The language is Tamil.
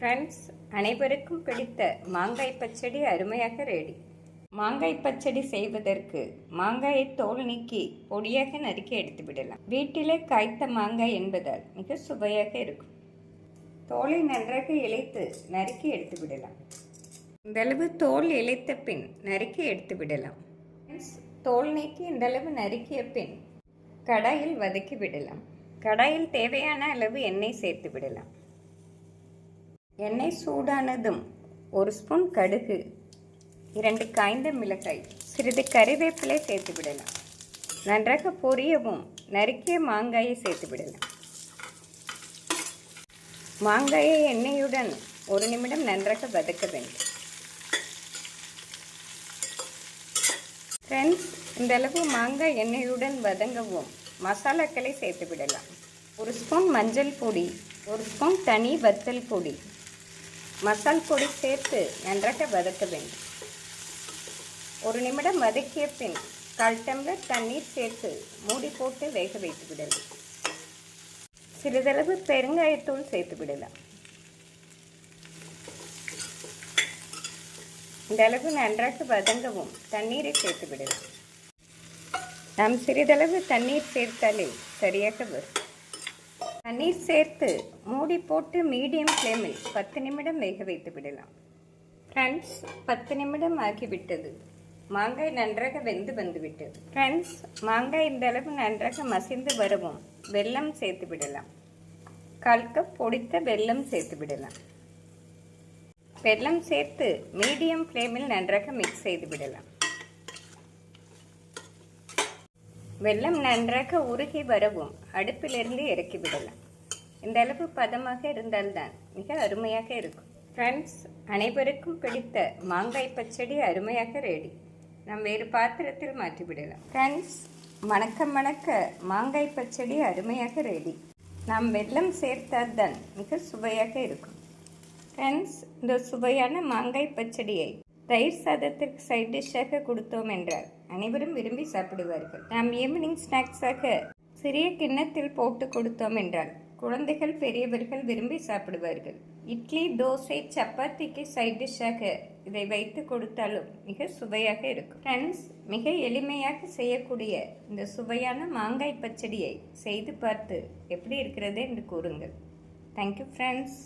ஃப்ரெண்ட்ஸ், அனைவருக்கும் பிடித்த மாங்காய் பச்சடி அருமையாக ரெடி. மாங்காய் பச்சடி செய்வதற்கு மாங்காயை தோல் நீக்கி பொடியாக நறுக்கி எடுத்து விடலாம். வீட்டிலே காய்த்த மாங்காய் என்பதால் மிக சுவையாக இருக்கும். தோலை நன்றாக இழைத்து நறுக்கி எடுத்து விடலாம். இந்தளவு தோல் இழைத்த பின் நறுக்கி எடுத்து விடலாம். தோல் நீக்கி இந்தளவு நறுக்கிய பின் கடாயில் வதக்கி விடலாம். கடாயில் தேவையான அளவு எண்ணெய் சேர்த்து விடலாம். எண்ணெய் சூடானதும் 1 ஸ்பூன் கடுகு, 2 காய்ந்த மிளகாய், சிறிது கறிவேப்பிலை சேர்த்து விடலாம். நன்றாக பொரியவும் நறுக்கிய மாங்காயை சேர்த்து விடலாம். மாங்காயை எண்ணெயுடன் 1 நிமிடம் நன்றாக வதக்க வேண்டும். ஃப்ரெண்ட்ஸ், இந்த அளவு மாங்காய் எண்ணெயுடன் வதங்கவும் மசாலாக்களை சேர்த்து விடலாம். 1 ஸ்பூன் மஞ்சள் பொடி, 1 ஸ்பூன் தனி வத்தல் பொடி, மசால் பொடி சேர்த்து நன்றாக வதக்க வேண்டும். 1 நிமிடம் வதக்கிய பின் 1/4 டம்ளர் தண்ணீர் சேர்த்து மூடி போட்டு வேக வைத்து விடலாம். சிறிதளவு பெருங்காயத்தூள் சேர்த்து விடலாம். இந்த அளவு நன்றாக வதங்கவும் தண்ணீரை சேர்த்து விடலாம். நாம் சிறிதளவு தண்ணீர் சேர்த்தாலே சரியாக வரும். தண்ணீர் சேர்த்து மூடி போட்டு மீடியம் ஃப்ளேமில் 10 நிமிடம் வேக வைத்து விடலாம். ஃப்ரெண்ட்ஸ், 10 நிமிடம் ஆகிவிட்டது. மாங்காய் நன்றாக வெந்து வந்துவிட்டது. ஃப்ரெண்ட்ஸ், மாங்காய் இந்த அளவு நன்றாக மசிந்து வரவும் வெல்லம் சேர்த்து விடலாம். 1/4 கப் பொடித்த வெல்லம் சேர்த்து விடலாம். வெல்லம் சேர்த்து மீடியம் ஃப்ளேமில் நன்றாக மிக்ஸ் செய்து விடலாம். வெல்லம் நன்றாக உருகி வரவும் அடுப்பிலிருந்து இறக்கி விடலாம். இந்த அளவு பதமாக இருந்தால்தான் மிக அருமையாக இருக்கும். ஃப்ரெண்ட்ஸ், அனைவருக்கும் பிடித்த மாங்காய் பச்சடி அருமையாக ரெடி. நாம் வேறு பாத்திரத்தில் மாற்றி விடலாம். ஃப்ரெண்ட்ஸ், மணக்க மணக்க மாங்காய் பச்சடி அருமையாக ரெடி. நாம் வெல்லம் சேர்த்தால்தான் மிக சுவையாக இருக்கும். ஃப்ரெண்ட்ஸ், இந்த சுவையான மாங்காய் பச்சடியை தயிர் சாதத்திற்கு சைட் டிஷ்ஷாக கொடுத்தோம் என்றால் அனைவரும் விரும்பி சாப்பிடுவார்கள். நாம் ஈவினிங் ஸ்நாக்ஸாக சிறிய கிண்ணத்தில் போட்டு கொடுத்தோம் என்றால் குழந்தைகள் பெரியவர்கள் விரும்பி சாப்பிடுவார்கள். இட்லி, தோசை, சப்பாத்திக்கு சைட் டிஷ்ஷாக இதை வைத்து கொடுத்தாலும் மிக சுவையாக இருக்கும். ஃப்ரெண்ட்ஸ், மிக எளிமையாக செய்யக்கூடிய இந்த சுவையான மாங்காய் பச்சடியை செய்து பார்த்து எப்படி இருக்கிறது என்று கூறுங்கள். Thank you friends.